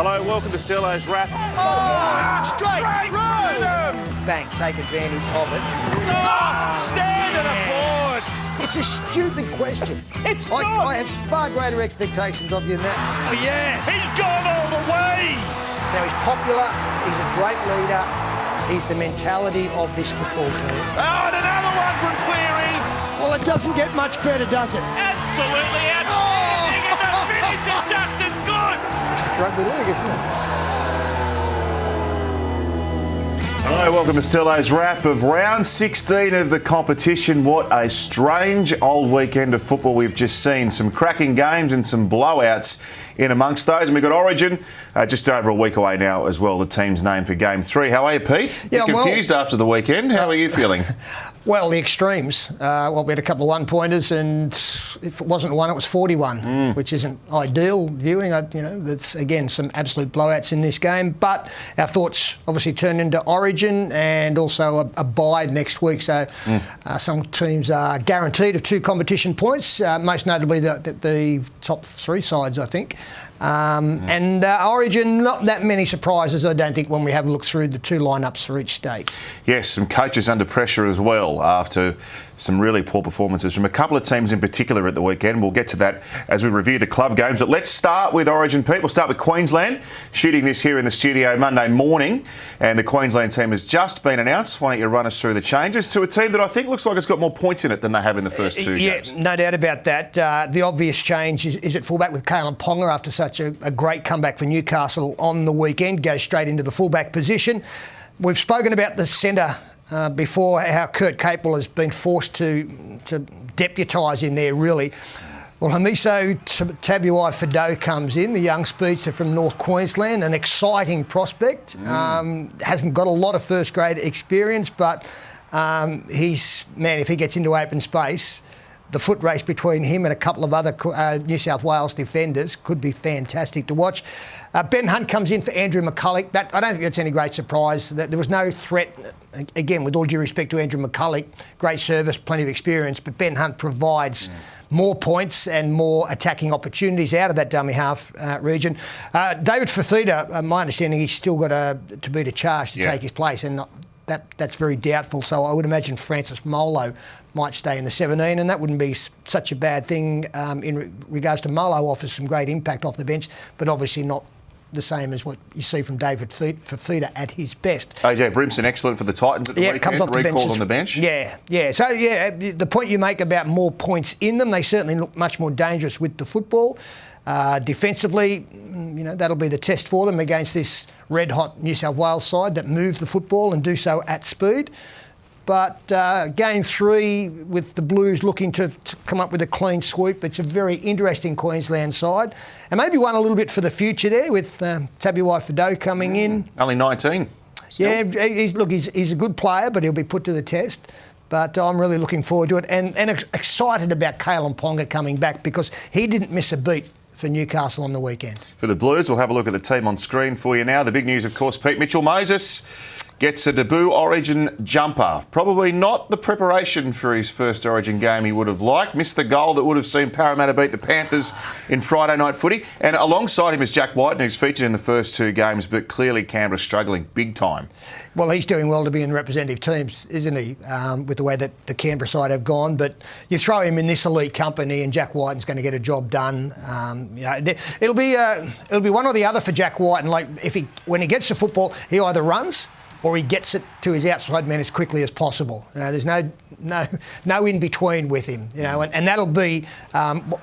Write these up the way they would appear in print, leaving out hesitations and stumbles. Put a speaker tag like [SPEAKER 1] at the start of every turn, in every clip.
[SPEAKER 1] Hello, welcome to Sterlo's Wrap.
[SPEAKER 2] Oh, straight rhythm!
[SPEAKER 3] Bank, take advantage of it.
[SPEAKER 2] Oh, standard applause!
[SPEAKER 3] It's a stupid question.
[SPEAKER 2] It's not.
[SPEAKER 3] I have far greater expectations of you than that.
[SPEAKER 2] Oh, yes. He's gone all the way.
[SPEAKER 3] Now, he's popular, he's a great leader, he's the mentality of this football team.
[SPEAKER 2] Oh, and another one from Cleary.
[SPEAKER 3] Well, it doesn't get much better, does it?
[SPEAKER 2] Absolutely outstanding, and the finish is just as good.
[SPEAKER 3] It's rugby league, isn't it?
[SPEAKER 1] Hello, welcome to Sterlo's Wrap of round 16 of the competition. What a strange old weekend of football we've just seen. Some cracking games and some blowouts in amongst those. And we've got Origin just over a week away now as well, the team's name for Game 3. How are you, Pete?
[SPEAKER 3] Yeah,
[SPEAKER 1] You're confused after the weekend. How are you feeling?
[SPEAKER 3] Well, the extremes. We had a couple of one-pointers, and if it wasn't one, it was 41, which isn't ideal viewing. That's, again, some absolute blowouts in this game. But our thoughts obviously turn into Origin and also a bye next week. So some teams are guaranteed of 2 competition points, most notably the top 3 sides, I think. And Origin, not that many surprises, I don't think, when we have a look through the 2 lineups for each state.
[SPEAKER 1] Yes, some coaches under pressure as well after some really poor performances from a couple of teams in particular at the weekend. We'll get to that as we review the club games. But let's start with Origin, Pete. We'll start with Queensland, shooting this here in the studio Monday morning. And the Queensland team has just been announced. Why don't you run us through the changes to a team that I think looks like it's got more points in it than they have in the first 2 games?
[SPEAKER 3] Yeah, no doubt about that. The obvious change is at fullback with Kalyn Ponga after such a great comeback for Newcastle on the weekend. Goes straight into the fullback position. We've spoken about the centre before, how Kurt Capewell has been forced to deputise in there, really. Well, Hamiso Tabuai-Fidow comes in, the young speedster from North Queensland, an exciting prospect. Hasn't got a lot of first-grade experience, but if he gets into open space, the foot race between him and a couple of other New South Wales defenders could be fantastic to watch. Ben Hunt comes in for Andrew McCulloch. I don't think that's any great surprise. There was no threat, again, with all due respect to Andrew McCulloch, great service, plenty of experience, but Ben Hunt provides more points and more attacking opportunities out of that dummy half region. David Fifita, my understanding, he's still got to beat a charge to take his place, and that's very doubtful. So I would imagine Francis Molo might stay in the 17, and that wouldn't be such a bad thing in regards to Molo. Offers some great impact off the bench, but obviously not the same as what you see from David Fifita at his best.
[SPEAKER 1] AJ Brimson, excellent for the Titans at the weekend,
[SPEAKER 3] comes off the bench
[SPEAKER 1] on the bench.
[SPEAKER 3] Yeah. So, the point you make about more points in them, they certainly look much more dangerous with the football. Defensively, that'll be the test for them against this red-hot New South Wales side that move the football and do so at speed. But Game 3, with the Blues looking to come up with a clean sweep, it's a very interesting Queensland side. And maybe one a little bit for the future there with Tabuai-Fidow coming in.
[SPEAKER 1] Only 19.
[SPEAKER 3] Still. Yeah, he's a good player, but he'll be put to the test. But I'm really looking forward to it and excited about Kalyn Ponga coming back because he didn't miss a beat for Newcastle on the weekend.
[SPEAKER 1] For the Blues, we'll have a look at the team on screen for you now. The big news, of course, Pete, Mitchell Moses gets a debut Origin jumper. Probably not the preparation for his first Origin game he would have liked. Missed the goal that would have seen Parramatta beat the Panthers in Friday night footy. And alongside him is Jack Whiten, who's featured in the first 2 games, but clearly Canberra struggling big time. Well,
[SPEAKER 3] he's doing well to be in representative teams, isn't he, with the way that the Canberra side have gone. But you throw him in this elite company and Jack Whiten's going to get a job done. It'll be one or the other for Jack Whiten. Like when he gets the football, he either runs or he gets it to his outside man as quickly as possible. There's no in between with him, and that'll be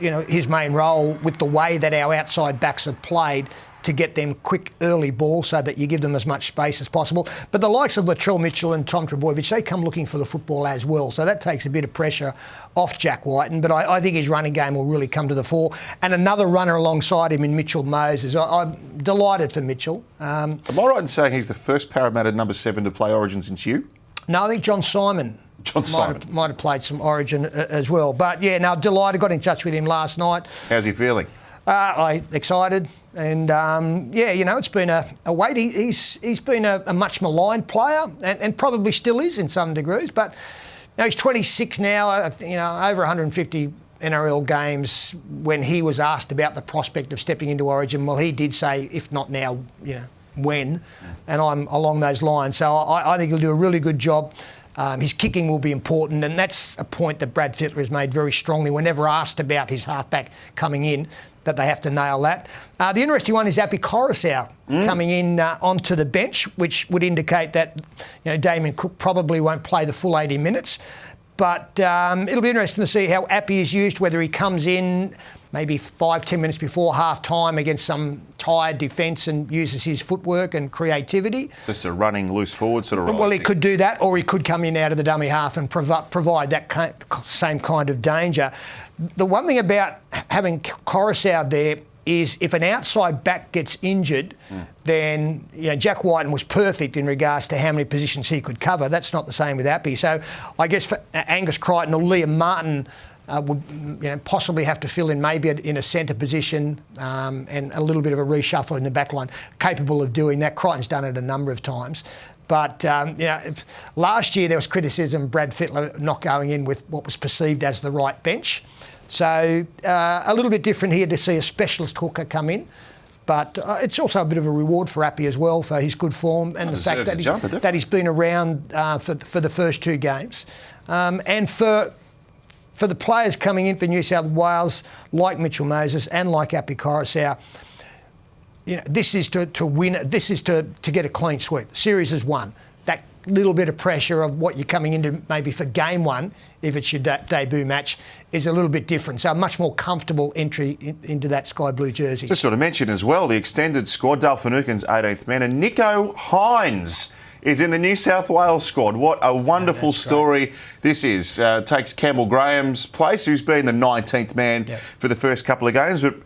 [SPEAKER 3] his main role with the way that our outside backs have played, to get them quick early ball so that you give them as much space as possible. But the likes of Latrell Mitchell and Tom Trbojevic, they come looking for the football as well. So that takes a bit of pressure off Jack Whiten. But I think his running game will really come to the fore. And another runner alongside him in Mitchell Moses. I'm delighted for Mitchell.
[SPEAKER 1] Am I right in saying he's the first Parramatta number 7 to play Origin since you?
[SPEAKER 3] No, I think John Simon might have played some Origin as well. But delighted. Got in touch with him last night.
[SPEAKER 1] How's he feeling?
[SPEAKER 3] Excited. And, it's been a wait. He's been a much maligned player and probably still is in some degrees. But he's 26 now, over 150 NRL games, when he was asked about the prospect of stepping into Origin, well, he did say, if not now, when, and I'm along those lines. So I think he'll do a really good job. His kicking will be important, and that's a point that Brad Fittler has made very strongly whenever asked about his halfback coming in, that they have to nail that. The interesting one is Api Coruscant coming in onto the bench, which would indicate that Damien Cook probably won't play the full 80 minutes. But it'll be interesting to see how Api is used, whether he comes in maybe 5-10 minutes before half-time against some tired defence and uses his footwork and creativity.
[SPEAKER 1] Just a running loose forward sort of role.
[SPEAKER 3] Well, he could do that, or he could come in out of the dummy half and provide that same kind of danger. The one thing about having Coruscant there is if an outside back gets injured, then Jack Whiten was perfect in regards to how many positions he could cover. That's not the same with Api. So I guess for Angus Crichton or Liam Martin would possibly have to fill in maybe in a centre position and a little bit of a reshuffle in the back line, capable of doing that. Crichton's done it a number of times. But last year there was criticism of Brad Fittler not going in with what was perceived as the right bench. So a little bit different here to see a specialist hooker come in. But it's also a bit of a reward for Api as well for his good form and the fact that he's been around for the first 2 games. And for the players coming in for New South Wales, like Mitchell Moses and like Api Coruscant, this is to win. This is to get a clean sweep. Series is won. That little bit of pressure of what you're coming into maybe for game 1, if it's your debut match, is a little bit different. So a much more comfortable entry into that sky blue jersey.
[SPEAKER 1] Just sort of mention as well the extended squad. Dale Finucane's 18th man, and Nicho Hynes is in the New South Wales squad. What a wonderful story this is. Takes Campbell Graham's place, who's been the 19th man for the first couple of games. But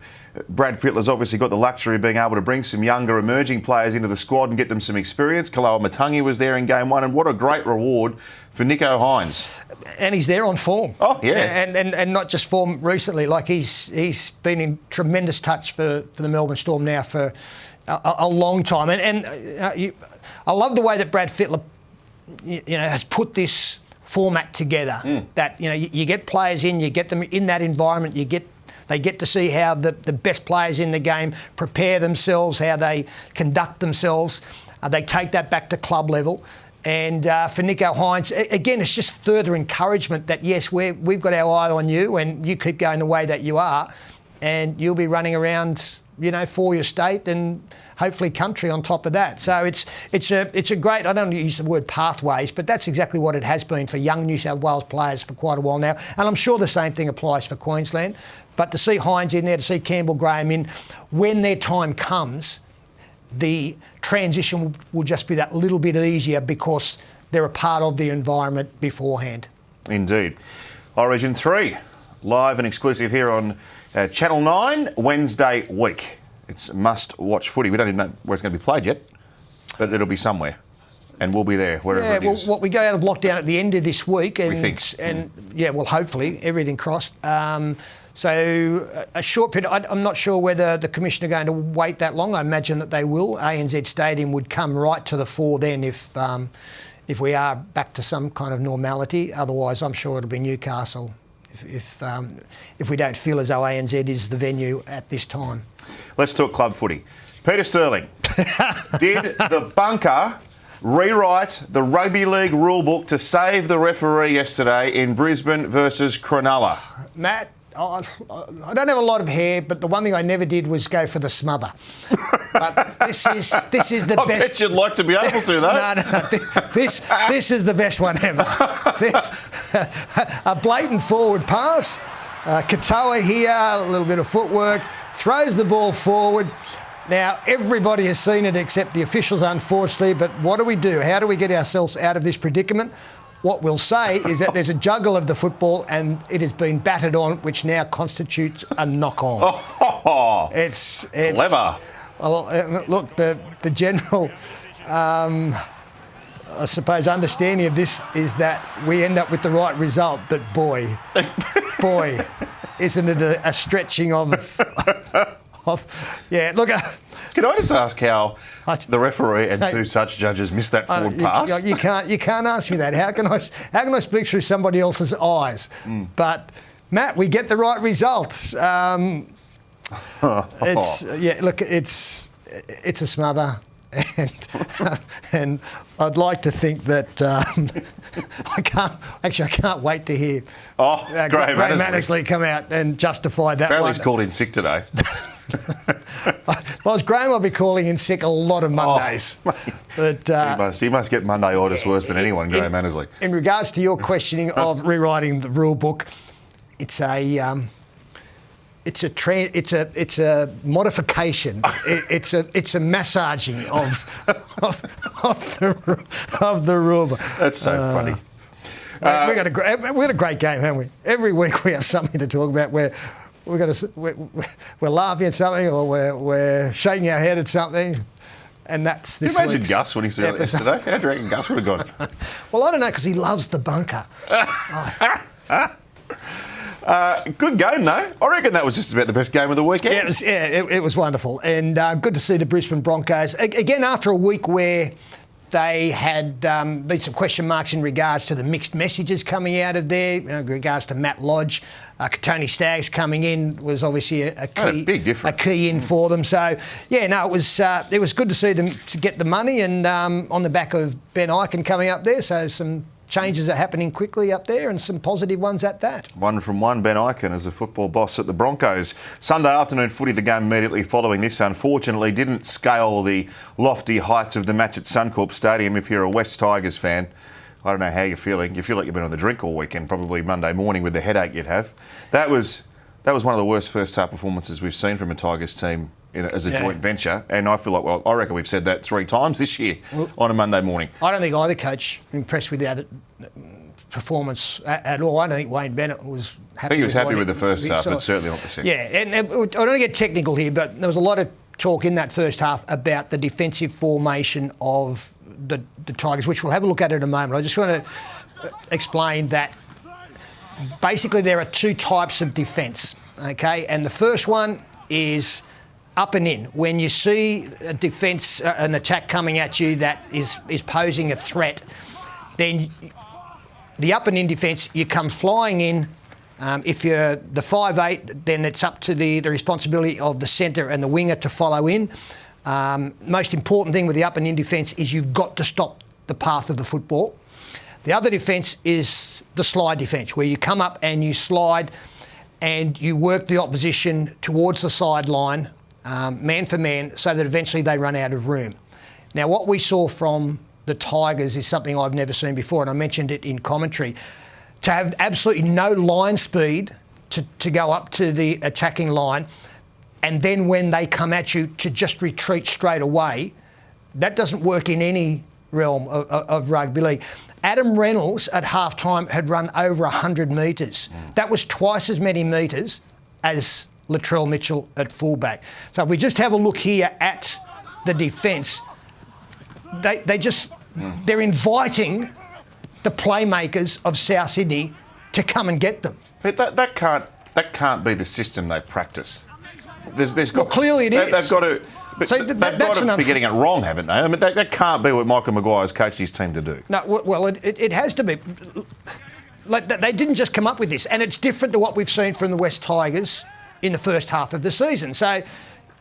[SPEAKER 1] Brad Fittler's obviously got the luxury of being able to bring some younger emerging players into the squad and get them some experience. Kaloa Matangi was there in game 1, and what a great reward for Nicho Hynes.
[SPEAKER 3] And he's there on form.
[SPEAKER 1] Oh, yeah.
[SPEAKER 3] And not just form recently. Like he's been in tremendous touch for the Melbourne Storm now for a long time. I love the way that Brad Fittler has put this format together. That you get players in, you get them in that environment, they get to see how the best players in the game prepare themselves, how they conduct themselves. They take that back to club level. And for Nicho Hynes, again, it's just further encouragement that, yes, we've got our eye on you and you keep going the way that you are and you'll be running around, for your state and hopefully country on top of that. So it's a great, I don't use the word pathways, but that's exactly what it has been for young New South Wales players for quite a while now. And I'm sure the same thing applies for Queensland. But to see Hynes in there, to see Campbell Graham in, when their time comes, the transition will just be that little bit easier because they're a part of the environment beforehand.
[SPEAKER 1] Indeed. Origin 3, live and exclusive here on Channel 9, Wednesday week. It's must-watch footy. We don't even know where it's going to be played yet, but it'll be somewhere. And we'll be there, wherever it is.
[SPEAKER 3] Well, we go out of lockdown at the end of this week. And,
[SPEAKER 1] we think.
[SPEAKER 3] And hopefully, everything crossed. So a short period, I'm not sure whether the Commission are going to wait that long. I imagine that they will. ANZ Stadium would come right to the fore then if we are back to some kind of normality. Otherwise, I'm sure it'll be Newcastle if we don't feel as though ANZ is the venue at this time.
[SPEAKER 1] Let's talk club footy. Peter Sterling, did the bunker rewrite the Rugby League rulebook to save the referee yesterday in Brisbane versus Cronulla?
[SPEAKER 3] Matt, I don't have a lot of hair, but the one thing I never did was go for the smother. But this is the
[SPEAKER 1] I
[SPEAKER 3] best.
[SPEAKER 1] bet you'd like to be able to, though.
[SPEAKER 3] No. This is the best one ever. A blatant forward pass. Katoa here, a little bit of footwork, throws the ball forward. Now, everybody has seen it except the officials, unfortunately, but what do we do? How do we get ourselves out of this predicament? What we'll say is that there's a juggle of the football and it has been battered on, which now constitutes a knock-on.
[SPEAKER 1] Oh,
[SPEAKER 3] it's
[SPEAKER 1] clever.
[SPEAKER 3] Well, look, the general, I suppose, understanding of this is that we end up with the right result, but boy, isn't it a stretching of yeah, look.
[SPEAKER 1] Can I just ask how the referee and two such judges missed that forward pass?
[SPEAKER 3] You can't ask me that. How can I speak through somebody else's eyes? But Matt, we get the right results. It's a smother, and I'd like to think that I can't wait to hear
[SPEAKER 1] Graham
[SPEAKER 3] Annesley come out and justify that.
[SPEAKER 1] Apparently
[SPEAKER 3] one.
[SPEAKER 1] he's called in sick today.
[SPEAKER 3] If I was Graham, I'd be calling in sick a lot of Mondays. But
[SPEAKER 1] he must get Monday orders worse than anyone, Graham Annesley.
[SPEAKER 3] In regards to your questioning of rewriting the rule book, it's a modification. It's a massaging of the rule book.
[SPEAKER 1] That's so funny.
[SPEAKER 3] We had a great game, haven't we? Every week we have something to talk about where we're laughing at something or we're shaking our head at something. And that's this.
[SPEAKER 1] Can you imagine Gus when he saw it yesterday? How do you reckon Gus would have gone?
[SPEAKER 3] Well, I don't know, because he loves the bunker.
[SPEAKER 1] Good game, though. I reckon that was just about the best game of the weekend.
[SPEAKER 3] It was wonderful. And good to see the Brisbane Broncos. Again, after a week where they had been some question marks in regards to the mixed messages coming out of there, in regards to Matt Lodge. Tony Staggs coming in was obviously a key in for them. So, it was good to see them to get the money, and on the back of Ben Ikin coming up there. So some changes are happening quickly up there, and some positive ones at that.
[SPEAKER 1] One from one, Ben Ikin as a football boss at the Broncos. Sunday afternoon footy, the game immediately following this, unfortunately, didn't scale the lofty heights of the match at Suncorp Stadium. If you're a West Tigers fan, I don't know how you're feeling. You feel like you've been on the drink all weekend, probably Monday morning with the headache you'd have. That was one of the worst first half performances we've seen from a Tigers team as a joint venture, and I feel like, I reckon we've said that 3 times this year on a Monday morning.
[SPEAKER 3] I don't think either coach impressed with that performance at all. I don't think Wayne Bennett was happy.
[SPEAKER 1] I think he was happy with the first half, but certainly not the second.
[SPEAKER 3] Yeah, and I don't want to get technical here, but there was a lot of talk in that first half about the defensive formation of the Tigers, which we'll have a look at in a moment. I just want to explain that basically there are 2 types of defence, okay? And the first one is up and in. When you see a defence, an attack coming at you that is posing a threat, then the up and in defence, you come flying in. If you're the 5'8", then it's up to the responsibility of the centre and the winger to follow in. Most important thing with the up and in defence is you've got to stop the path of the football. The other defence is the slide defence, where you come up and you slide and you work the opposition towards the sideline, man for man, so that eventually they run out of room. Now, what we saw from the Tigers is something I've never seen before, and I mentioned it in commentary. To have absolutely no line speed to go up to the attacking line, and then when they come at you to just retreat straight away, that doesn't work in any realm of rugby league. Adam Reynolds at halftime had run over 100 metres. That was twice as many metres as Latrell Mitchell at fullback. So if we just have a look here at the defence, they're inviting the playmakers of South Sydney to come and get them.
[SPEAKER 1] But that can't be the system they've practiced.
[SPEAKER 3] Clearly it is.
[SPEAKER 1] They've got to. But so they've got to be getting it wrong, haven't they? I mean, that can't be what Michael Maguire's coached his team to do.
[SPEAKER 3] No, well, it has to be. Like, they didn't just come up with this, and it's different to what we've seen from the West Tigers in the first half of the season. So,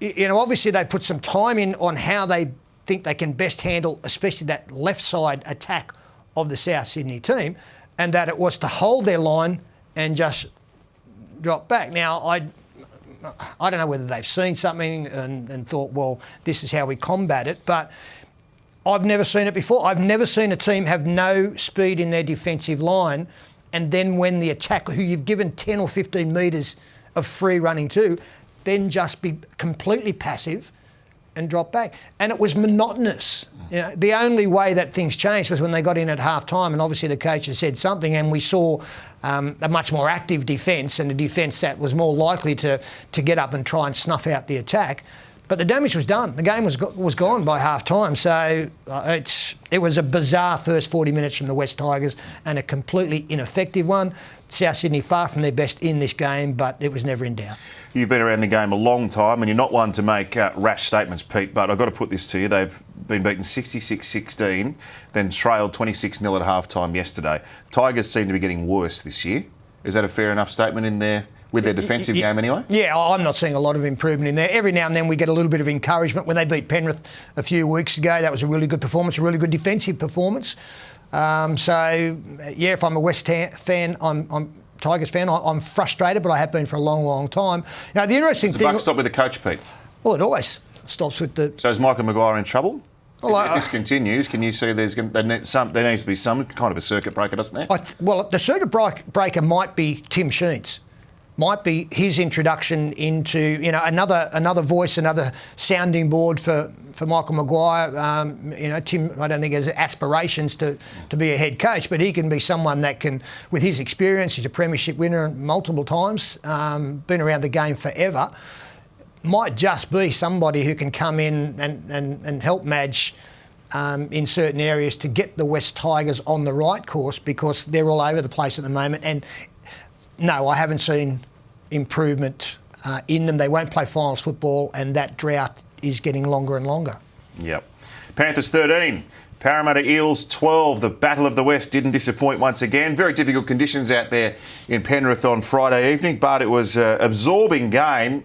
[SPEAKER 3] obviously they put some time in on how they think they can best handle, especially that left side attack of the South Sydney team, and that it was to hold their line and just drop back. Now, I don't know whether they've seen something and thought, well, this is how we combat it, but I've never seen it before. I've never seen a team have no speed in their defensive line, and then when the attacker, who you've given 10 or 15 metres of free running to, then just be completely passive and drop back. And it was monotonous. The only way that things changed was when they got in at half-time, and obviously the coaches said something, and we saw a much more active defence, and a defence that was more likely to get up and try and snuff out the attack. But the damage was done. The game was gone by half-time. So it was a bizarre first 40 minutes from the West Tigers, and a completely ineffective one. South Sydney far from their best in this game, but it was never in doubt. You've
[SPEAKER 1] been around the game a long time, and you're not one to make rash statements, Pete, but I've got to put this to you. They've been beaten 66-16, then trailed 26-0 at half-time yesterday. Tigers seem to be getting worse this year. Is that a fair enough statement in there with their defensive game anyway?
[SPEAKER 3] Yeah, I'm not seeing a lot of improvement in there. Every now and then we get a little bit of encouragement. When they beat Penrith a few weeks ago, that was a really good performance, a really good defensive performance. If I'm a West Ham fan, I'm Tigers fan, I'm frustrated, but I have been for a long, long time. Now, the interesting thing...
[SPEAKER 1] Does the buck stop with the coach, Pete?
[SPEAKER 3] Well, it always stops with the...
[SPEAKER 1] So is Michael Maguire in trouble?
[SPEAKER 3] Well,
[SPEAKER 1] if this continues, can you see there needs to be some kind of a circuit breaker, doesn't there?
[SPEAKER 3] The circuit breaker might be Tim Sheens. Might be his introduction into another voice, another sounding board for Michael Maguire. Tim, I don't think has aspirations to be a head coach, but he can be someone that can, with his experience, he's a premiership winner multiple times, been around the game forever. Might just be somebody who can come in and help Madge in certain areas to get the West Tigers on the right course, because they're all over the place at the moment. And no, I haven't seen improvement in them. They won't play finals football, and that drought is getting longer and longer.
[SPEAKER 1] Yep. Panthers 13. Parramatta Eels 12. The Battle of the West didn't disappoint once again. Very difficult conditions out there in Penrith on Friday evening, but it was an absorbing game.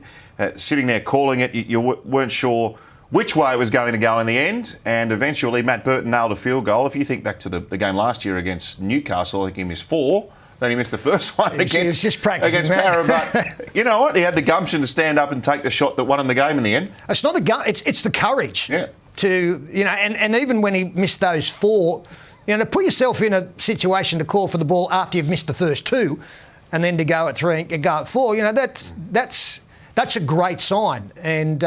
[SPEAKER 1] Sitting there calling it, you weren't sure which way it was going to go in the end, and eventually Matt Burton nailed a field goal. If you think back to the game last year against Newcastle, I think he missed 4. Then he missed the first one against Parra. But you know what? He had the gumption to stand up and take the shot that won him the game in the end.
[SPEAKER 3] It's not it's the courage.
[SPEAKER 1] Yeah.
[SPEAKER 3] And even when he missed those 4, to put yourself in a situation to call for the ball after you've missed the first 2, and then to go at 3 and go at 4, that's a great sign. And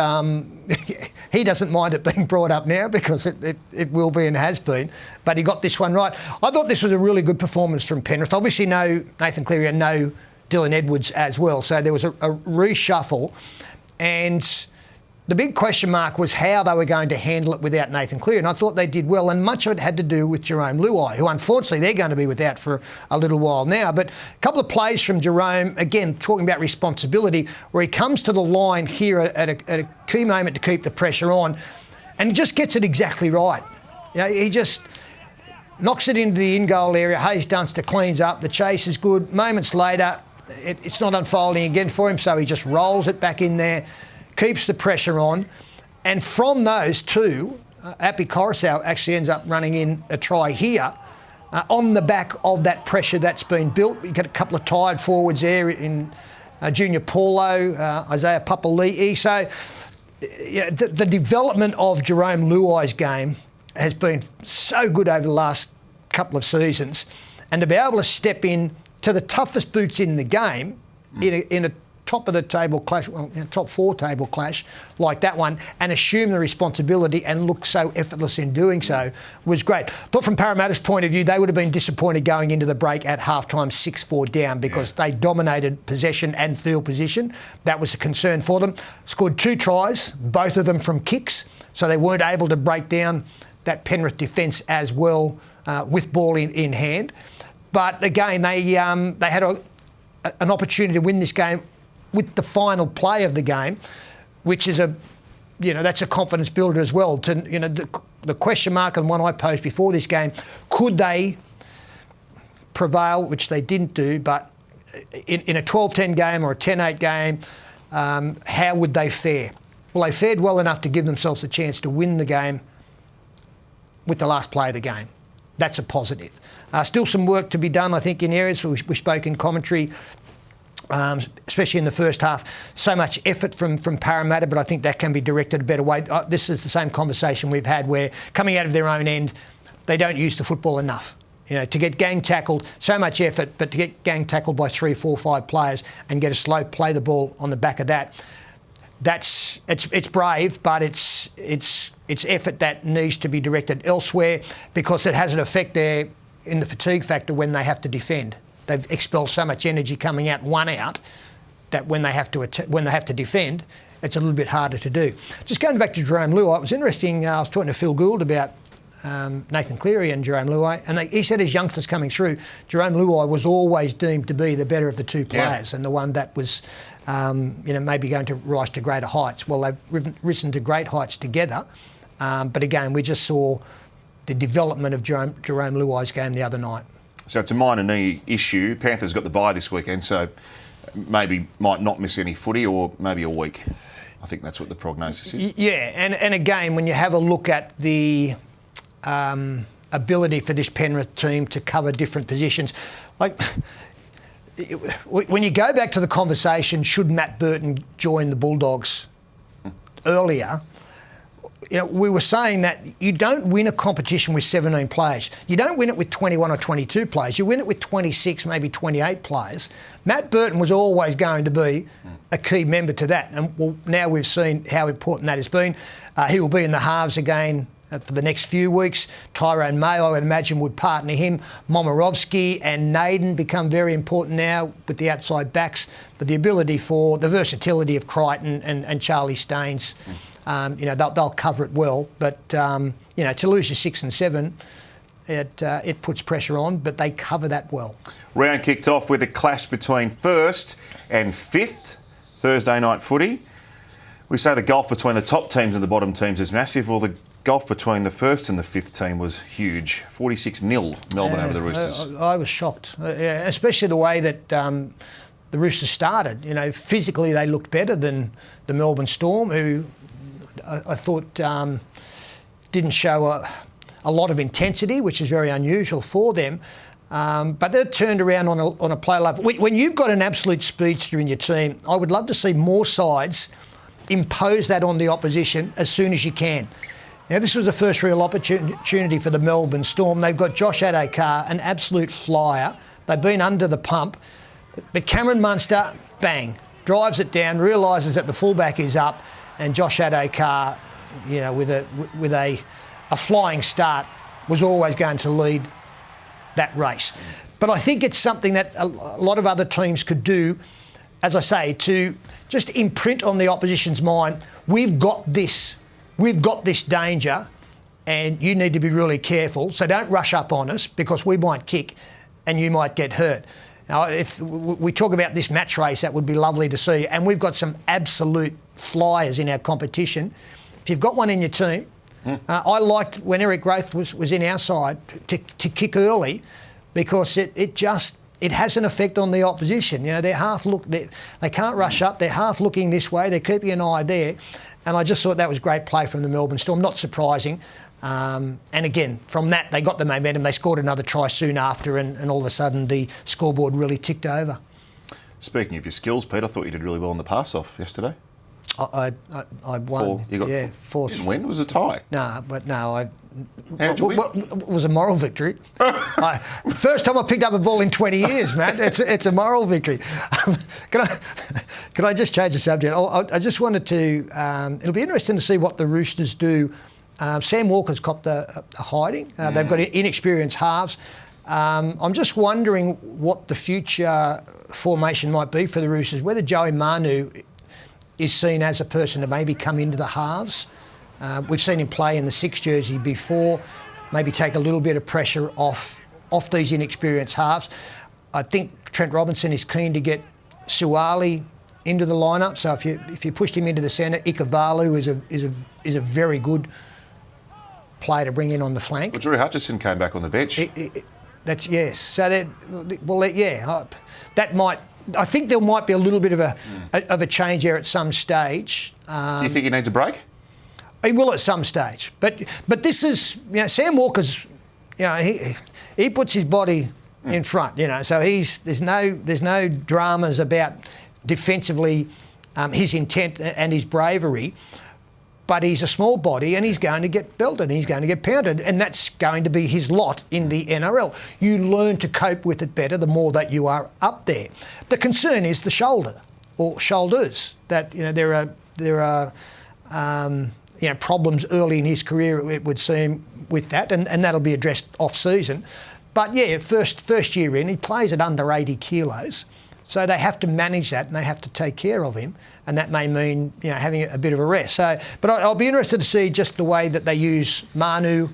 [SPEAKER 3] he doesn't mind it being brought up now, because it will be and has been. But he got this one right. I thought this was a really good performance from Penrith. Obviously no Nathan Cleary and no Dylan Edwards as well. So there was a reshuffle. And the big question mark was how they were going to handle it without Nathan Cleary, and I thought they did well, and much of it had to do with Jerome Luai, who unfortunately they're going to be without for a little while now. But a couple of plays from Jerome, again, talking about responsibility, where he comes to the line here at a key moment to keep the pressure on, and he just gets it exactly right. He just knocks it into the in-goal area. Hayes Dunster cleans up. The chase is good. Moments later, it's not unfolding again for him, so he just rolls it back in there, keeps the pressure on, and from those 2, Api Coruscant actually ends up running in a try here on the back of that pressure that's been built. You get a couple of tired forwards there in Junior Paulo, Isaiah Papali'i. So the development of Jerome Luai's game has been so good over the last couple of seasons, and to be able to step in to the toughest boots in the game in a top of the table clash, top 4 table clash like that one, and assume the responsibility and look so effortless in doing so was great. Thought from Parramatta's point of view, they would have been disappointed going into the break at halftime 6-4 down, because they dominated possession and field position. That was a concern for them. Scored 2 tries, both of them from kicks, so they weren't able to break down that Penrith defence as well with ball in hand. But again, they had an opportunity to win this game with the final play of the game, which is that's a confidence builder as well. The question mark, and one I posed before this game, could they prevail, which they didn't do, but in a 12-10 game or a 10-8 game, how would they fare? Well, they fared well enough to give themselves a chance to win the game with the last play of the game. That's a positive. Still some work to be done, I think, in areas we spoke in commentary, especially in the first half. So much effort from Parramatta, but I think that can be directed a better way. This is the same conversation we've had, where coming out of their own end, they don't use the football enough. To get gang tackled, so much effort, but to get gang tackled by 3, 4, 5 players and get a slow play the ball on the back of that, it's brave, but it's effort that needs to be directed elsewhere, because it has an effect there in the fatigue factor when they have to defend. They've expelled so much energy coming out, one out, that when they have to defend, it's a little bit harder to do. Just going back to Jerome Luai, it was interesting. I was talking to Phil Gould about Nathan Cleary and Jerome Luai, and he said as youngsters coming through, Jerome Luai was always deemed to be the better of the 2 players, and the one that was maybe going to rise to greater heights. Well, they've risen to great heights together, but again, we just saw the development of Jerome Luai's game the other night.
[SPEAKER 1] So it's a minor knee issue. Panthers got the bye this weekend, so maybe might not miss any footy or maybe a week. I think that's what the prognosis is.
[SPEAKER 3] Yeah, and again, when you have a look at the ability for this Penrith team to cover different positions, like when you go back to the conversation, should Matt Burton join the Bulldogs earlier? We were saying that you don't win a competition with 17 players. You don't win it with 21 or 22 players. You win it with 26, maybe 28 players. Matt Burton was always going to be a key member to that. And well, now we've seen how important that has been. He will be in the halves again for the next few weeks. Tyrone May, I would imagine, would partner him. Momirovski and Naden become very important now with the outside backs. But the ability for the versatility of Crichton and Charlie Staines, they'll cover it well. But, to lose your 6 and 7, it puts pressure on, but they cover that well.
[SPEAKER 1] Round kicked off with a clash between first and fifth Thursday night footy. We say the gulf between the top teams and the bottom teams is massive. Well, the gulf between the first and the fifth team was huge. 46-0 Melbourne over the Roosters.
[SPEAKER 3] I was shocked, especially the way that the Roosters started. Physically they looked better than the Melbourne Storm, who I thought didn't show a lot of intensity, which is very unusual for them. But they turned around on a play like when you've got an absolute speedster in your team. I would love to see more sides impose that on the opposition as soon as you can. Now, this was the first real opportunity for the Melbourne Storm. They've got Josh Adokar, an absolute flyer. They've been under the pump. But Cameron Munster, bang, drives it down, realises that the fullback is up, and Josh Adokar, with a flying start, was always going to lead that race. But I think it's something that a lot of other teams could do, as I say, to just imprint on the opposition's mind, we've got this danger and you need to be really careful. So don't rush up on us because we might kick and you might get hurt. Now, if we talk about this match race, that would be lovely to see. And we've got some absolute flyers in our competition. If you've got one in your team, I liked when Eric Grothe was in our side to kick early because it has an effect on the opposition. They're they can't rush up. They're half looking this way. They're keeping an eye there. And I just thought that was great play from the Melbourne Storm. Not surprising. And again, from that, they got the momentum. They scored another try soon after, and all of a sudden the scoreboard really ticked over.
[SPEAKER 1] Speaking of your skills, Pete, I thought you did really well in the pass-off yesterday.
[SPEAKER 3] I won. Four.
[SPEAKER 1] Didn't win? It was a tie.
[SPEAKER 3] It was a moral victory. First time I picked up a ball in 20 years, man. It's a moral victory. Can I just change the subject? I just wanted to. It'll be interesting to see what the Roosters do. Sam Walker's copped a hiding. They've got inexperienced halves. I'm just wondering what the future formation might be for the Roosters. Whether Joey Manu is seen as a person to maybe come into the halves. We've seen him play in the 6 jersey before, maybe take a little bit of pressure off these inexperienced halves. I think Trent Robinson is keen to get Suwali into the lineup. So if you pushed him into the centre, Ikavalu is a very good player to bring in on the flank.
[SPEAKER 1] Well, Drew Hutchison came back on the bench.
[SPEAKER 3] That's yes. So that might. I think there might be a little bit of a change there at some stage.
[SPEAKER 1] Do you think he needs a break?
[SPEAKER 3] He will at some stage, but this is Sam Walker's. He puts his body in front. So there's no dramas about defensively his intent and his bravery. But he's a small body and he's going to get belted and he's going to get pounded, and that's going to be his lot in the NRL. You learn to cope with it better the more that you are up there. The concern is the shoulder or shoulders. That there are problems early in his career, it would seem, with that, and that'll be addressed off season. But first year in, he plays at under 80 kilos. So they have to manage that and they have to take care of him, and that may mean having a bit of a rest. But I'll be interested to see just the way that they use Manu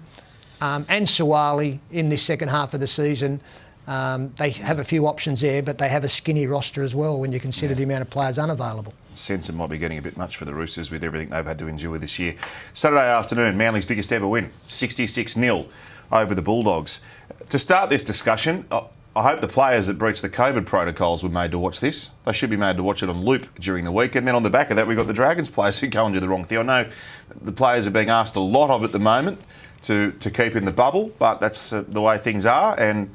[SPEAKER 3] and Suwali in this second half of the season. They have a few options there, but they have a skinny roster as well when you consider the amount of players unavailable.
[SPEAKER 1] Sense it might be getting a bit much for the Roosters with everything they've had to endure this year. Saturday afternoon, Manly's biggest ever win, 66-0 over the Bulldogs. To start this discussion, I hope the players that breached the COVID protocols were made to watch this. They should be made to watch it on loop during the week. And then on the back of that, we've got the Dragons players who go and do the wrong thing. I know the players are being asked a lot of at the moment to keep in the bubble, but that's the way things are. And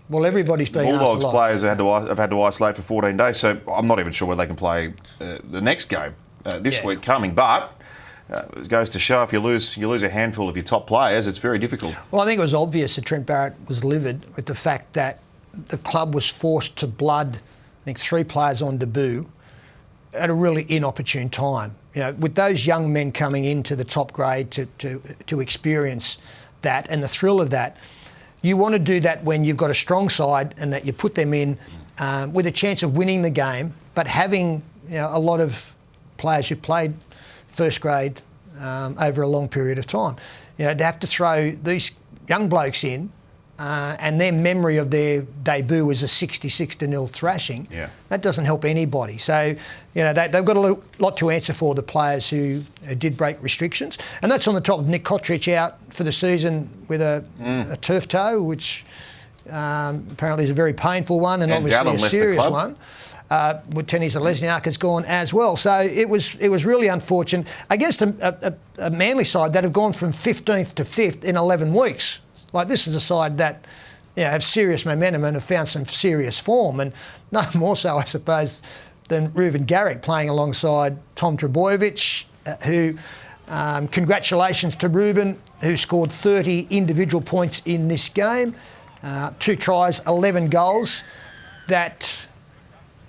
[SPEAKER 3] well, everybody's being asked a lot.
[SPEAKER 1] Bulldogs players have had to isolate for 14 days, so I'm not even sure whether they can play the next game this week coming. But it goes to show if you lose a handful of your top players, it's very difficult.
[SPEAKER 3] Well, I think it was obvious that Trent Barrett was livid with the fact that the club was forced to blood, I think, 3 players on debut at a really inopportune time. You know, with those young men coming into the top grade to experience that and the thrill of that, you want to do that when you've got a strong side and that you put them in with a chance of winning the game, but having a lot of players who played first grade over a long period of time. To have to throw these young blokes in and their memory of their debut was a 66-0 thrashing, that doesn't help anybody. So, they've got a lot to answer for, the players who did break restrictions. And that's on the top of Nick Cottridge out for the season with a turf toe, which apparently is a very painful one and obviously a serious one. With Tenny Zalesniak has gone as well. So it was really unfortunate against a Manly side that have gone from 15th to 5th in 11 weeks. Like, this is a side that have serious momentum and have found some serious form, and no more so, I suppose, than Ruben Garrick playing alongside Tom Trbojevic, who, congratulations to Ruben, who scored 30 individual points in this game, 2 tries, 11 goals. That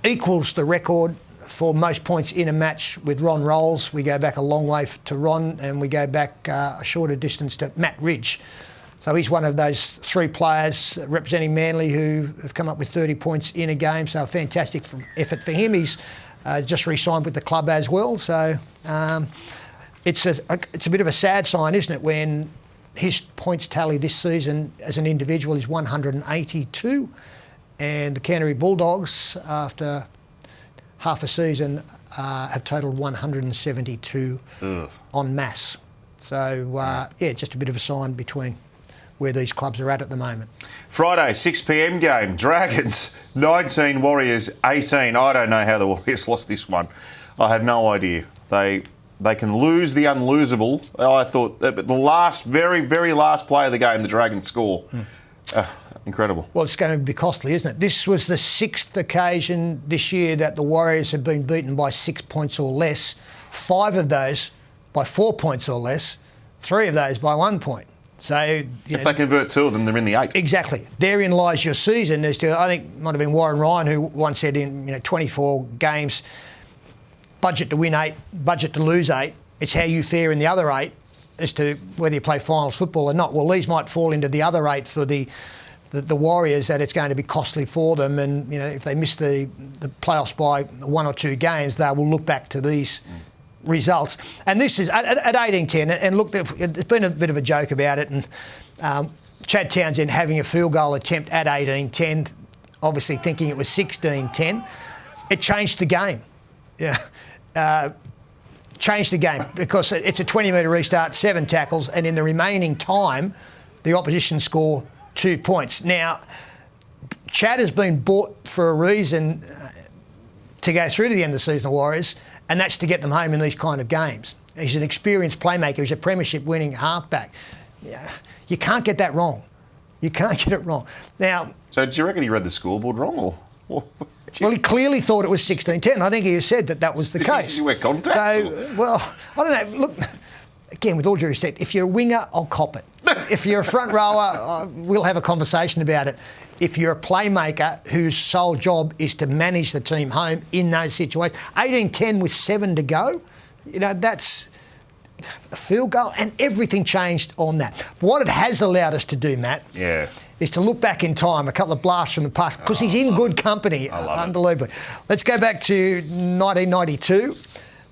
[SPEAKER 3] equals the record for most points in a match with Ron Rolls. We go back a long way to Ron, and we go back a shorter distance to Matt Ridge. So he's one of those 3 players representing Manly who have come up with 30 points in a game. So a fantastic effort for him. He's just re-signed with the club as well. So it's a bit of a sad sign, isn't it, when his points tally this season as an individual is 182. And the Canterbury Bulldogs, after half a season, have totalled 172 en masse. So, just a bit of a sign between where these clubs are at the moment.
[SPEAKER 1] Friday, 6 p.m. game. Dragons, 19, Warriors, 18. I don't know how the Warriors lost this one. I have no idea. They can lose the unlosable. I thought the last, very, very last play of the game, the Dragons score. Incredible.
[SPEAKER 3] Well, it's going to be costly, isn't it? This was the 6th occasion this year that the Warriors have been beaten by 6 points or less. 5 of those by 4 points or less. 3 of those by 1 point. So
[SPEAKER 1] if they convert 2 of them, they're in the 8.
[SPEAKER 3] Exactly. Therein lies your season. I think it might have been Warren Ryan who once said in 24 games, budget to win 8, budget to lose 8. It's how you fare in the other 8 as to whether you play finals football or not. Well, these might fall into the other 8 for the Warriors, that it's going to be costly for them, and if they miss the playoffs by 1 or 2 games, they will look back to these results. And this is at 18-10, and look, there's been a bit of a joke about it, and Chad Townsend having a field goal attempt at 18-10, obviously thinking it was 16-10. It changed the game. Changed the game because it's a 20-metre restart, 7 tackles, and in the remaining time, the opposition score 2 points. Now, Chad has been bought for a reason to go through to the end of the season, the Warriors, and that's to get them home in these kind of games. He's an experienced playmaker. He's a premiership-winning halfback. You can't get that wrong. You can't get it wrong. Now,
[SPEAKER 1] so do you reckon he read the scoreboard wrong, or
[SPEAKER 3] well, he clearly thought it was 16-10. I think he said that was the case.
[SPEAKER 1] This is where contacts.
[SPEAKER 3] So, well, I don't know. Look, again, with all due respect, if you're a winger, I'll cop it. If you're a front rower, we'll have a conversation about it. If you're a playmaker whose sole job is to manage the team home in those situations, 18-10 with 7 to go, that's a field goal, and everything changed on that. What it has allowed us to do, Matt, is to look back in time, a couple of blasts from the past, because he's in good company, unbelievably. Let's go back to 1992,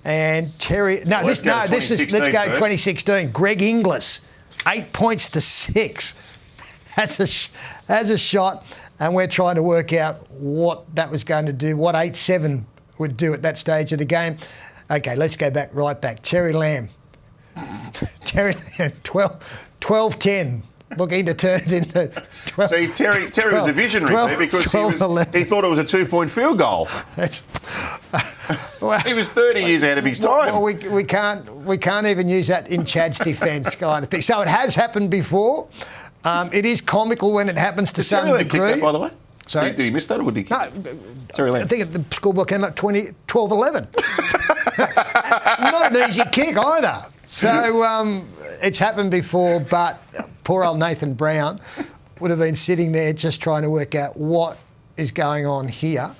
[SPEAKER 3] and Terry. No, let's go 2016. Greg Inglis, 8 points to 6. Has a shot, and we're trying to work out what that was going to do, what 8-7 would do at that stage of the game. Okay, let's go right back. Terry Lamb. Terry, 12-10. Looking to turn it into 12.
[SPEAKER 1] See, Terry was a visionary
[SPEAKER 3] 12,
[SPEAKER 1] there because
[SPEAKER 3] 12,
[SPEAKER 1] he thought it was a 2-point field goal.
[SPEAKER 3] Well,
[SPEAKER 1] He was 30 years ahead of his time.
[SPEAKER 3] well, we can't even use that in Chad's defence kind of thing. So it has happened before. It is comical when it happens to some
[SPEAKER 1] Terry
[SPEAKER 3] degree.
[SPEAKER 1] kicked that, by the way?
[SPEAKER 3] Sorry?
[SPEAKER 1] Did he miss that or did he kick
[SPEAKER 3] No,
[SPEAKER 1] it? Terry Lamb.
[SPEAKER 3] I think the scoreboard came up 12-11. Not an easy kick either. So it's happened before, but poor old Nathan Brown would have been sitting there just trying to work out what is going on here.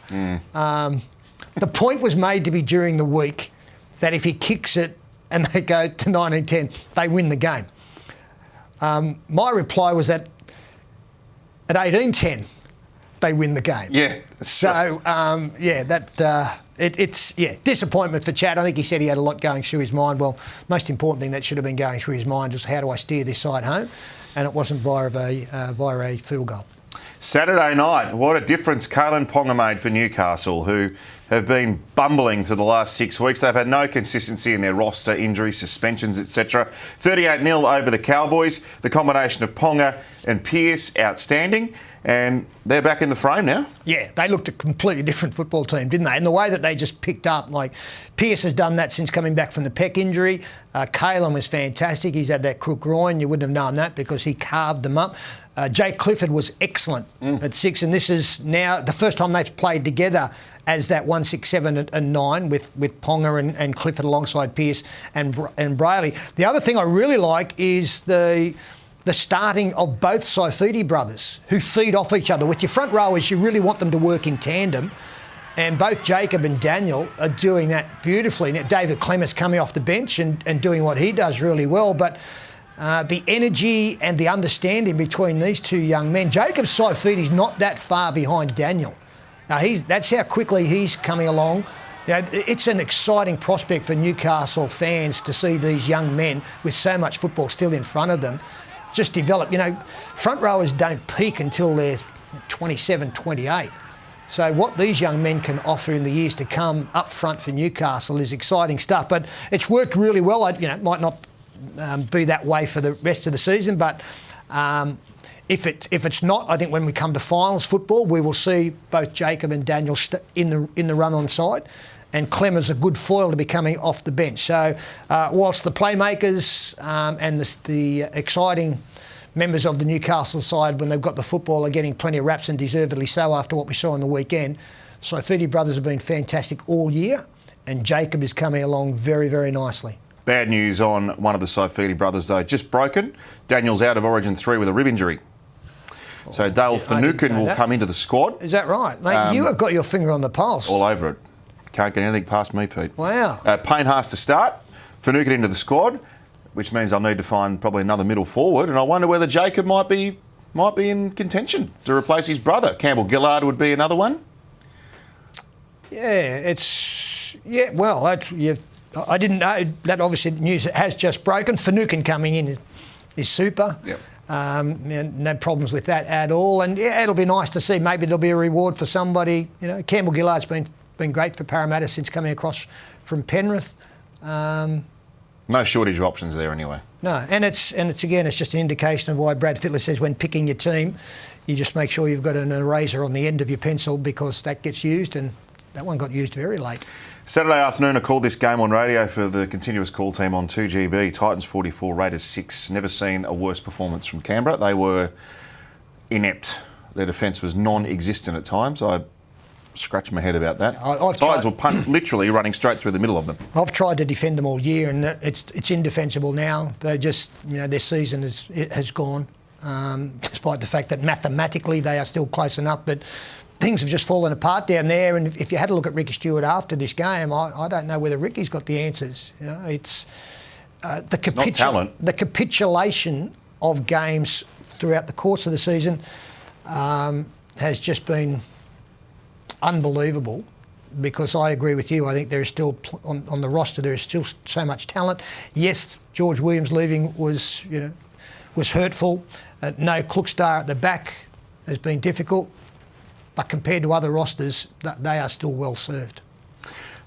[SPEAKER 3] The point was made to be during the week that if he kicks it and they go to 19-10, they win the game. My reply was that at 18-10, they win the game.
[SPEAKER 1] Yeah.
[SPEAKER 3] So, it's disappointment for Chad. I think he said he had a lot going through his mind. Well, most important thing that should have been going through his mind was how do I steer this side home? And it wasn't via a field goal.
[SPEAKER 1] Saturday night, what a difference Kalen Ponga made for Newcastle, who have been bumbling for the last 6 weeks. They've had no consistency in their roster, injuries, suspensions, etc. 38-0 over the Cowboys. The combination of Ponga and Pearce, outstanding. And they're back in the frame now. Yeah,
[SPEAKER 3] they looked a completely different football team, didn't they? And the way that they just picked up, like Pearce has done that since coming back from the pec injury. Kalen was fantastic. He's had that crook groin. You wouldn't have known that because he carved them up. Jake Clifford was excellent at 6, and this is now the first time they've played together as that 1, 6, 7 and 9 with Ponga and Clifford alongside Pearce and Brayley. The other thing I really like is the starting of both Saifidi brothers who feed off each other. With your front rowers, you really want them to work in tandem. And both Jacob and Daniel are doing that beautifully. Now, David Clements coming off the bench and doing what he does really well. But the energy and the understanding between these two young men. Jacob Saifidi's not that far behind Daniel. Now, that's how quickly he's coming along. You know, it's an exciting prospect for Newcastle fans to see these young men with so much football still in front of them just develop. You know, front rowers don't peak until they're 27, 28. So what these young men can offer in the years to come up front for Newcastle is exciting stuff. But it's worked really well. It might not be that way for the rest of the season, but if it's not, I think when we come to finals football, we will see both Jacob and Daniel in the run-on side. And Clem is a good foil to be coming off the bench. So whilst the playmakers and the exciting members of the Newcastle side, when they've got the football, are getting plenty of raps, and deservedly so after what we saw on the weekend, Saifidi brothers have been fantastic all year, and Jacob is coming along very, very nicely.
[SPEAKER 1] Bad news on one of the Saifidi brothers, though. Just broken. Daniel's out of Origin 3 with a rib injury. So Dale Finucane will come into the squad.
[SPEAKER 3] Is that right? Mate, you have got your finger on the pulse.
[SPEAKER 1] All over it. Can't get anything past me, Pete.
[SPEAKER 3] Wow.
[SPEAKER 1] Payne has to start. Finucane into the squad, which means I'll need to find probably another middle forward. And I wonder whether Jacob might be in contention to replace his brother. Campbell Gillard would be another one.
[SPEAKER 3] Yeah, well, I didn't know that. Obviously, the news has just broken. Finucane coming in is super.
[SPEAKER 1] Yep.
[SPEAKER 3] No problems with that at all. And yeah, it'll be nice to see. Maybe there'll be a reward for somebody. You know, Campbell Gillard's been great for Parramatta since coming across from Penrith.
[SPEAKER 1] No shortage of options there anyway.
[SPEAKER 3] No, and it's just an indication of why Brad Fittler says when picking your team, you just make sure you've got an eraser on the end of your pencil because that gets used, and that one got used very late.
[SPEAKER 1] Saturday afternoon, I called this game on radio for the continuous call team on 2GB. Titans 44, Raiders 6. Never seen a worse performance from Canberra. They were inept. Their defence was non-existent at times. I scratch my head about that. Titans were literally running straight through the middle of them.
[SPEAKER 3] I've tried to defend them all year, and it's indefensible now. They just, their season has gone, despite the fact that mathematically they are still close enough, but things have just fallen apart down there. And if you had a look at Ricky Stewart after this game, I don't know whether Ricky's got the answers. You know, it's
[SPEAKER 1] not talent.
[SPEAKER 3] The capitulation of games throughout the course of the season has just been unbelievable, because I agree with you. I think there is still on the roster there is still so much talent. Yes, George Williams leaving was hurtful. No Klookstar at the back has been difficult, but compared to other rosters, they are still well served.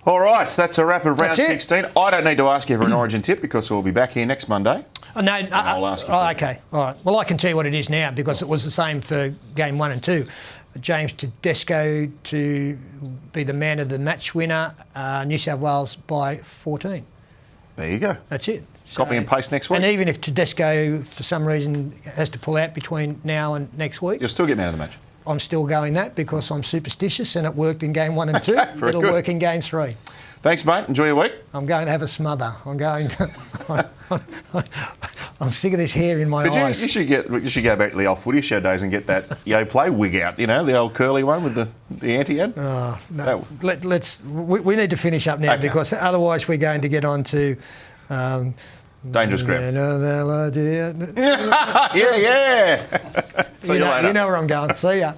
[SPEAKER 1] All right, so that's a wrap of round
[SPEAKER 3] That's it.
[SPEAKER 1] 16. I don't need to ask you for an Origin tip because we'll be back here next Monday.
[SPEAKER 3] Oh, no,
[SPEAKER 1] I'll ask you for it.
[SPEAKER 3] okay, all right. Well, I can tell you what it is now because it was the same for game 1 and 2. James Tedesco to be the man of the match winner, New South Wales by 14.
[SPEAKER 1] There you go.
[SPEAKER 3] That's it.
[SPEAKER 1] Copy and paste next week.
[SPEAKER 3] And even if Tedesco, for some reason, has to pull out between now and next week,
[SPEAKER 1] You'll still get man of the match.
[SPEAKER 3] I'm still going that because I'm superstitious and it worked in game 1 and 2.
[SPEAKER 1] very
[SPEAKER 3] It'll
[SPEAKER 1] good.
[SPEAKER 3] work in game 3.
[SPEAKER 1] Thanks, mate. Enjoy your week.
[SPEAKER 3] I'm going to have a smother. I'm going to... I'm sick of this hair in my
[SPEAKER 1] But
[SPEAKER 3] eyes.
[SPEAKER 1] you should go back to the old footy show days and get that Yo Play wig out, you know, the old curly one with the anti-ad.
[SPEAKER 3] Oh, no. We need to finish up now
[SPEAKER 1] Okay.
[SPEAKER 3] because otherwise we're going to get on to...
[SPEAKER 1] Dangerous grab.
[SPEAKER 3] Yeah,
[SPEAKER 1] Yeah. See you later.
[SPEAKER 3] You know where I'm going. See ya.